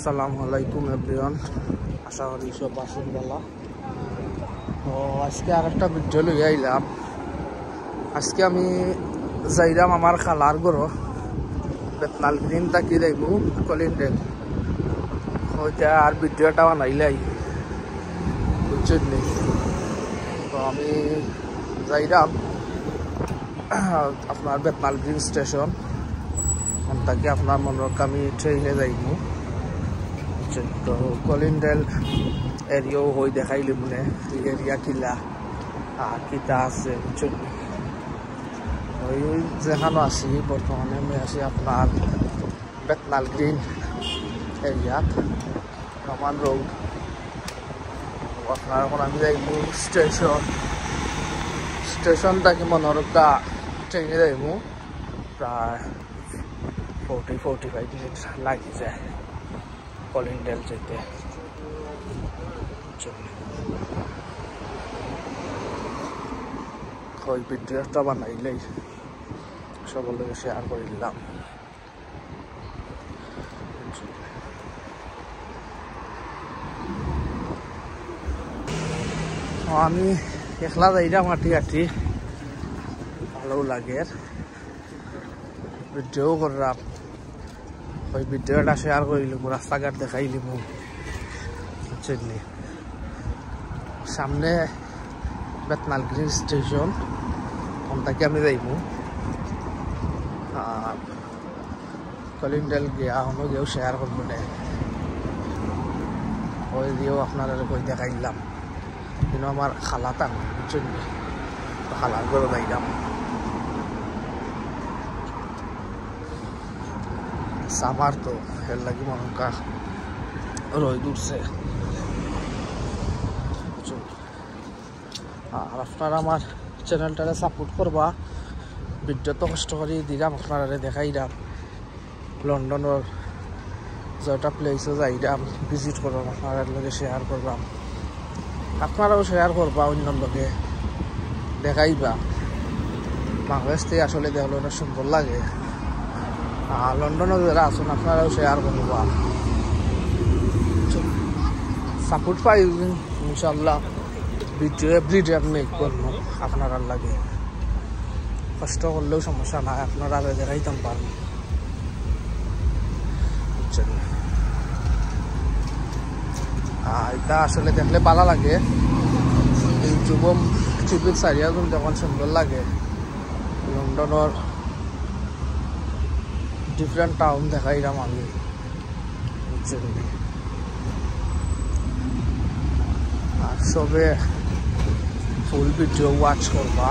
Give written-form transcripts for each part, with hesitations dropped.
আসসালামুআলাইকুম everyone, আশা করি সব আছেন ভালো। তো আজকে আর একটা ভিডিও লইয়া আইলাম। আজকে আমি যাইলাম আমার খালার ঘর বেতনাল গ্রিন তাকি যাইব কলিন্ডেল ওইটা, আর ভিডিওটা বানাইলাই বুঝছেন নি। তো আমি যাইলাম আপনার বেতনাল গ্রিন স্টেশন তাকে আপনার মনে আমি ট্রেনে যাইব। তো কলিন্ডেল এরিয়াও হয়ে দেখাইলি মনে এরিয়া কিলা আর কিতা আছে বুঝছেন। ওই যেখানে আছি বর্তমানে আমি আছি আপনার বেতনাল গ্রিন এরিয়াত রমান রোড। আপনার এখন আমি যাইব স্টেশনটাকে মনে রক্ষা ট্রেনে যাইব প্রায় 40-45 মিনিট লাগি যায় কলিন্ডেল যেতে। ওই ভিডিওটা বানাইলেই সকলের শেয়ার করে দিলাম। আমি একলা যাইলাম হাঁটি ভালো লাগে, ভিডিও করলাম। ওই ভিডিওটা শেয়ার করিলাম, রাস্তাঘাট দেখাইলিম বুঝছেন। সামনে বেতনাল গ্রিন স্টেশন ওখানটাকে আমি যাইব। আর কলিন্ডেল গিয়া অন্য গিয়েও শেয়ার করবো না, ওই দিয়েও আপনারা কই দেখাইলাম। কিন্তু আমার খালা তার বুঝছেন, খালার ঘরে যাইলাম। সামার তো এর লাগি মনকা রই দূরছে। আর আপনারা আমার চ্যানেলটারে সাপোর্ট করবা। ভিডিও তো কষ্ট করে দিলাম, আপনারা দেখাইলাম। লন্ডনের যেটা প্লেসে যাইলাম ভিজিট করলাম, আপনারা লগে শেয়ার করলাম। আপনারাও শেয়ার করবা, অন্য লোকে দেখাইবা। বাংলাদেশ থেকে আসলে দেখলে অনেক সুন্দর লাগে। আর লন্ডনে যারা আসুন আপনারাও শেয়ার করবা, সাপোর্ট পাই ইনশাল্লাহ। ভিডিও এভরিডে আমি মেক করবো আপনারা লাগে। কষ্ট করলেও সমস্যা নাই, আপনারা দেখাইতাম পারবেন বুঝছেন। এটা আসলে দেখলে ভালো লাগে। ইউটিউবও টিভির সারিয়াগুলো যখন সুন্দর লাগে। লন্ডনের ডিফারেন্ট টাউন দেখাইলাম আমি বুঝছেন। আর সবে ফুল ভিডিও ওয়াচ করবা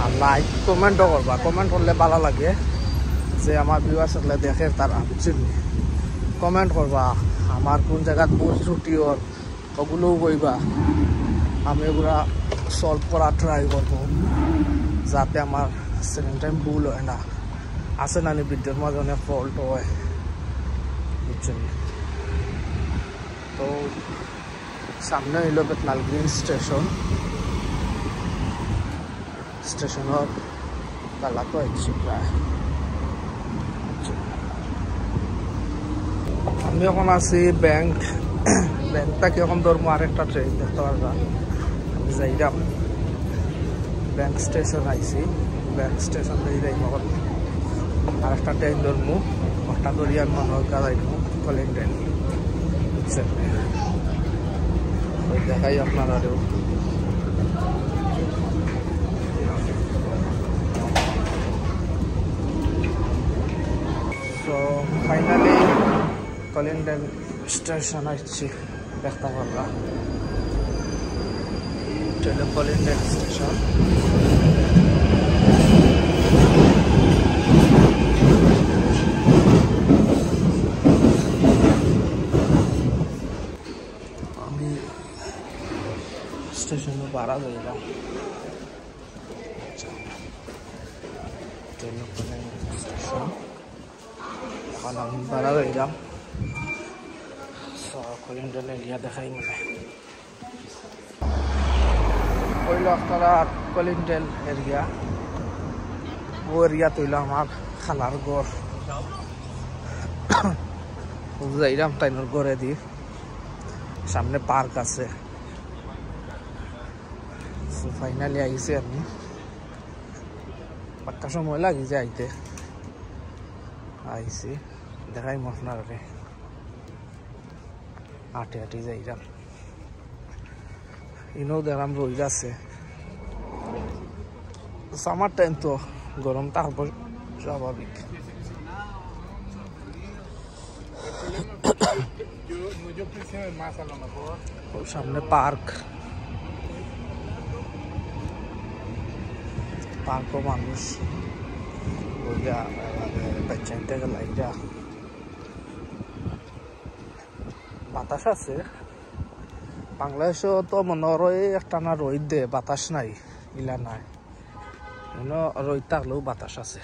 আর লাইক কমেন্টও করবা। কমেন্ট করলে ভালো লাগে, যে আমার ভিউয়ার্স হলে দেখে তারা বুঝছেন। কমেন্ট করবা আমার কোন জায়গাত ভুল ত্রুটি ওর ওগুলোও কইবা। আমি ওগুলা সলভ করার ট্রাই করবো, যাতে আমার সেকেন্ড টাইম ভুল হয় না। আছে না ভিডিওর মাঝে অনেক ফল্ট হয় বুঝছেন। তো সামনে হইল বেতনাল গ্রিন স্টেশনের বেলা তো আইছি প্রায়। আমি এখন আছি ব্যাংকটাকে এখন ধরবো আরেকটা ট্রেন দেখতে পারবা। আমি যাইলাম ব্যাংক স্টেশন আইছি, ব্যাংক স্টেশন দিয়ে যাইব আর একটা ট্রেন ধরবো। ওটা ধরিয়ার মানুষ যাইব কলিন্ডেল বুঝছেন। দেখাই আপনারাও। তো ফাইনালি কলিন্ডেল স্টেশন আসছি দেখতে পারলাম। কলিন্ডেল স্টেশন স্টেশনে ভাড়া যাইলাম। স্টেশন এখন আমি ভাড়া যাইলাম। কলিন্ডেল এরিয়া দেখাই মানে হইল আপনারা কলিন্ডেল এরিয়া। ও এরিয়া তৈল আমার খালার ঘর। যাইরাম তাইনোর ঘরে দি সামনে পার্ক আছে সো ফাইনালি আইছি আমি পাক্কা সময় লাগি যে আইতে আইছি দেখাই আপনারে আটে আটে যাইরাম ইনো দেখলাম রোদ আছে সামার টাইম তো গরম থাকবো স্বাভাবিক সামনে পার্ক পার্কও মানুষ বাচ্চাইতে গেল এইটা বাতাস আছে বাংলাদেশও তো মনে হয় একটা না রোদ দে বাতাস নাই ইলা নাই রোদ থাকলেও বাতাস আছে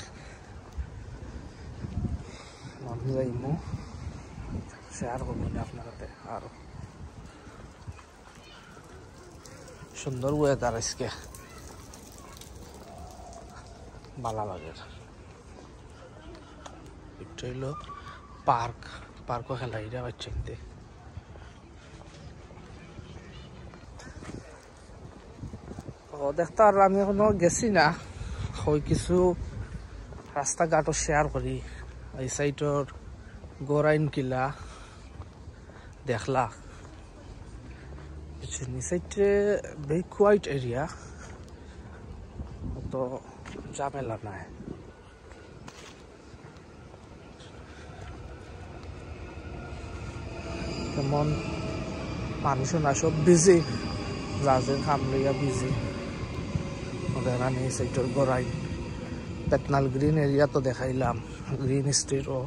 মানুষ যাইমু শেয়ার করবো না আপনার সাথে আরো সুন্দর ওয়েদার আজকে ভালো লাগে এটা হইলো পার্কও খেলা এটা বাচ্চাইতে দেখতে আর আমি এখনো গেছি না হয় কিছু রাস্তাঘাটও শেয়ার করি এই সাইডর গোরাইন কিলা দেখলা সাইডে ভেরি কোয়াইট এরিয়া তো ঝামেলা নাই তেমন মানুষও না সব বিজি যাদের কাম লইয়া বিজি ওদের আনি সাইডর গোরাইন পেটনাল গ্রিন এরিয়া তো দেখাইলাম গ্রিন স্ট্রিটও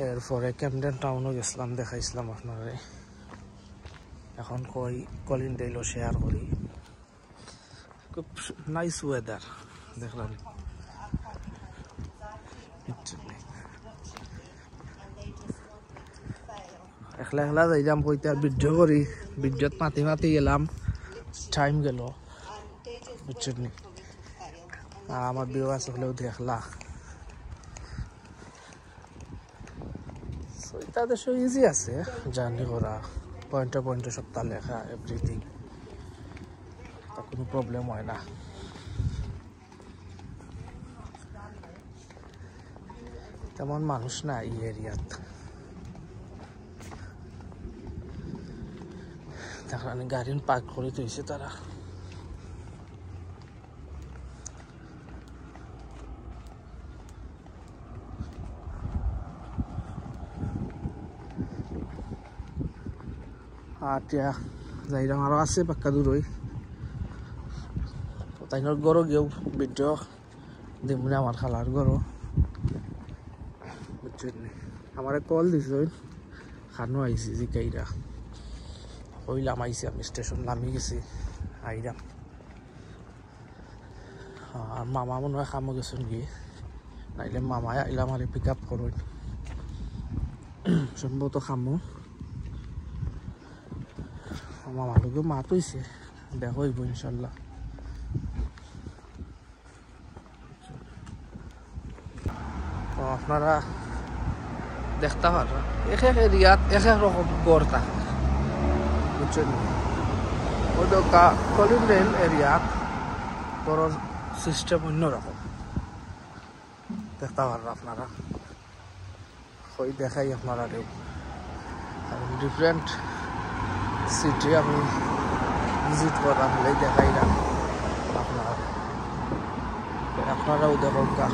এরপরে ক্যামডেন টাউনও গেছিলাম দেখাইছিলাম আপনারে এখন কলিনডেলও শেয়ার করি খুব নাইস ওয়েদার দেখলাম একলা একলা যাইলাম কইতে আর ভিডিও করি ভিডিওত মাতি মাতি গেলাম টাইম গেল বুঝছেন নি আমার বিয়ে আছে হলেও দেখলা এটা দেশ ইজি আছে জার্নি করা পয়েন্টে পয়েন্টে সপ্তাহ লেখা এভরিথিং কোনো প্রবলেম হয় না তেমন মানুষ না এই এরিয়াত দেখলাম গাড়ি পার্ক করে তৈছে তারা আটিয়া যাইরাম আরো আছে পাক্কা দূর হই তাইনোর গরো গেও ভিডিও দিমুনি আমার খালার গরো বুঝছেন আমার কল দিছ খানো আইছি জিকাইরা কইলাম আইছি আমি স্টেশন নামি গেছি আইরাম আর মামা মনে হয় খামো গেছেন গিয়ে নাইলে মামায় আইলাম আর পিক আপ করুন সম্ভবত খামো মামার লোকেও মাত হইছে দেখো হইব ইনশাল্লাহ তো আপনারা দেখতে পারেন এক এক এরিয়াত এক এক রকম গড় থাকে বুঝছেন ওই তো কলিনডেল এরিয়াত গড়ের সিস্টেম অন্যরকম দেখতে পারেন আপনারা ওই দেখাই আপনারা ডিফারেন্ট সিটি আমি ভিজিট করলাম এই দেখাইলাম আপনারাও দেখুন কা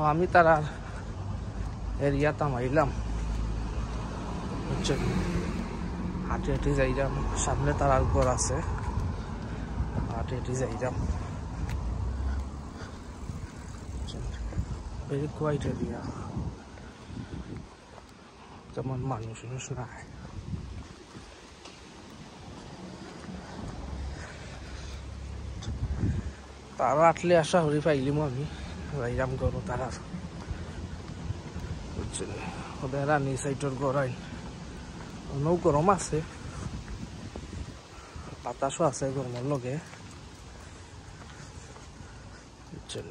আমি তারা এরিয়া তামাইলাম বুঝছেন হাঁটি হাঁটি যাইলাম সামনে তারার ঘর আছে হাঁটি হাঁটি যাইলাম ভেরি কোয়াইট এরিয়া তেমন মানুষ নাই তারা আটলে আশা করি পাইলিম আমি যাইরাম করো তারার বুঝছেন ওদের রানি সাইটর গড়াই অনেক গরম আছে বাতাসও আছে গরমের লগে বুঝছেন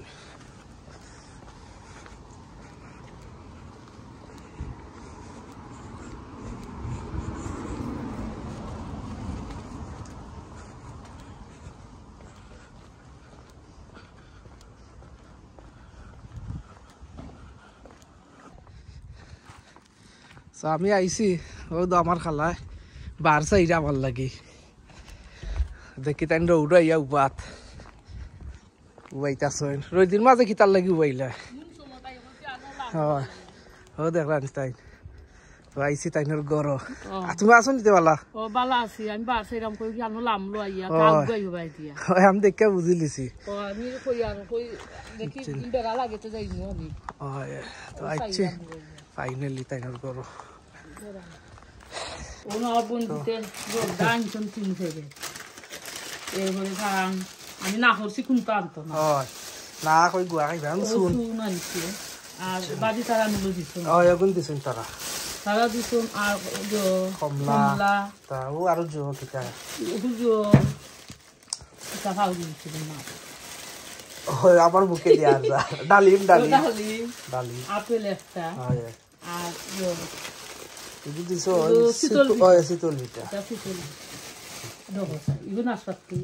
আমি আইছি ও তো আমার খালায় বার চাইরা ভাল লাগে দেখি তাই রৌড়াইয়া উপাত উবাইতাছেন রোদির মাঝে কি তার লাগি উবাইলা ও দেখলাম তাই আইছি তাইনের গড় তুমি আছো নিতে পারলা ও বালা আছি আমি বার চাইরাম কই কি আনো লাম লো আইয়া কাজ গাই উবাই দিয়া আমি দেখে বুঝি লিছি ও আমি কই আর কই দেখি বেড়া লাগে তো যাইনি আমি তো আইছি ফাইনালি তাইনের গড় ওনা বন্ধুতে গান শুনতিন থেকে এরপরে খান আমি না করছি কোনটা আনতো না না কই গুয়া খাইবা শুন শুন আনছি আর বাদি তারা নিলো দিছো এখন দিছেন তারা দিছো আর কমলা তা ও আর জো কিটা জো তা ভালো দিছিল না আমার বুকে দিয়া যা ডালিম আপেল একটা আর ಇದು ದಿಸೋ ಸಿತೋಲ್ ಬಿಟ್ಟ ইগো নাশপাতি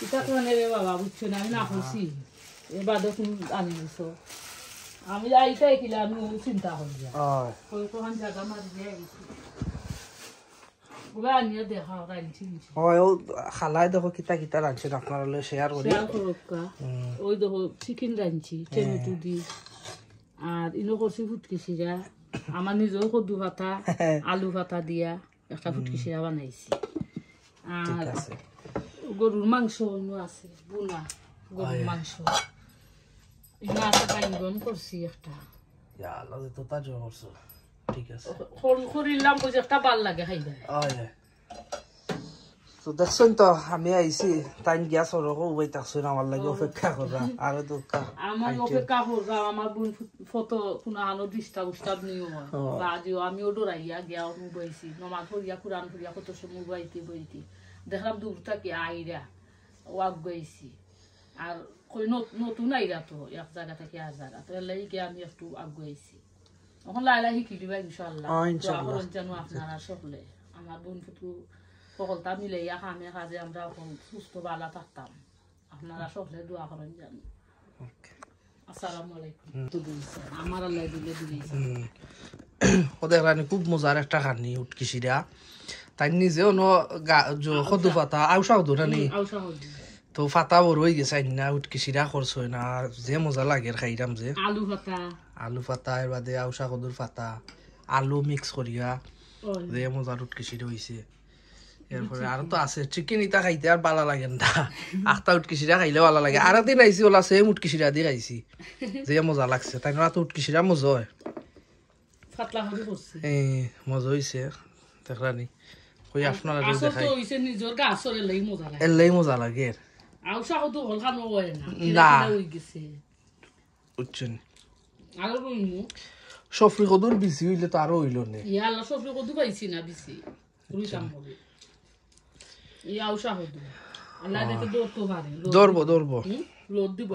এটা কোনে রে বাবা বুঝছো না আমি না করছি এবার দেখুন আনি দিছো আমি আইতাই কিলা আমি চিন্তা হই যা কই কোন জায়গা মার দিয়ে গেছি ওবা নিয়ে দেখা রাইছি ও খালাই দেখো কিতা কিতা রাঁধছে আপনারা লয় শেয়ার করি ওই দেখো চিকেন রাঁধছি টমেটো দি আর ইনো করছি ফুটকি সিরা আমার নিজেও কদ্দু পাতা আলু পাতা দিয়া একটা ফুটকি সিরা বানাইছি আর গরুর মাংস আছে বুনা গরুর মাংস ইনা আছে পাইনগন করছি একটা তো তাজো করছো ঠিক আছে খরিলাম বুঝে একটা ভাল লাগে খাইবা তো দেখছেন তো আমি আইছি টাইম গ্যাস ওরকম উবাইতাছুন আমার লাগে অপেক্ষা করা আর তো আমার অপেক্ষা করা আমার বোন ফটো পুনাহানো ডিস্টার্ব নিও বা আজিও আমিও ডরাইয়া গিয়া উবাইছি নমাজ পড়িয়া কুরআন পড়িয়া কত সময় বইতে দেখলাম দূর থেকে আইরা ওয়াক গইছি আর কই নতুন আইরা তো এক জায়গা থেকে আর জায়গা তো এলাই কি আমি একটু আগুইছি এখন লাইলা শিখি দিবা ইনশাআল্লাহ দোয়া জানো আপনারা সকলে আমার বোন ফুটু সকলটা মিলাইয়া খামে কাজে আমরা এখন সুস্থ ভালো থাকতাম আপনারা সকলে দোয়া করেন জানি আসসালামু আলাইকুম আমার আল্লাহ দিলে দিলেছে ওদের রানি খুব মজার একটা কাহিনী উটকিসিরা তাই নিজেও ন সদু পাতা আউসা হদু রানি তো ফাতা বড় হয়ে গেছে না উটকিসিরা খরচ হয় না যে মজা লাগে খাইরাম যে আলু পাতা এর বাদে আউসা কদুর পাতা আলু মিক্স করিয়া যে মজার উটকিসিরা হয়েছে এরপরে আর তো আছে চিকেন ইটা খাইতে আর ভালো লাগে না আখটা উটকিসিরা খাইলে ভালো লাগে আর দিন আইসি ওলা সেম উটকিসিরা দিয়ে খাইছি যে মজা লাগছে তাই না তো উটকিসিরা মজা হয় মজা হয়েছে দেখলানি কই আপনারা দেখাই এলাই মজা লাগে বুঝছেন সফরি কদুর বেশি হইলে তো আরো হইল না সফরি কদু পাইছি না বেশি দৌড়বো লোদ দিব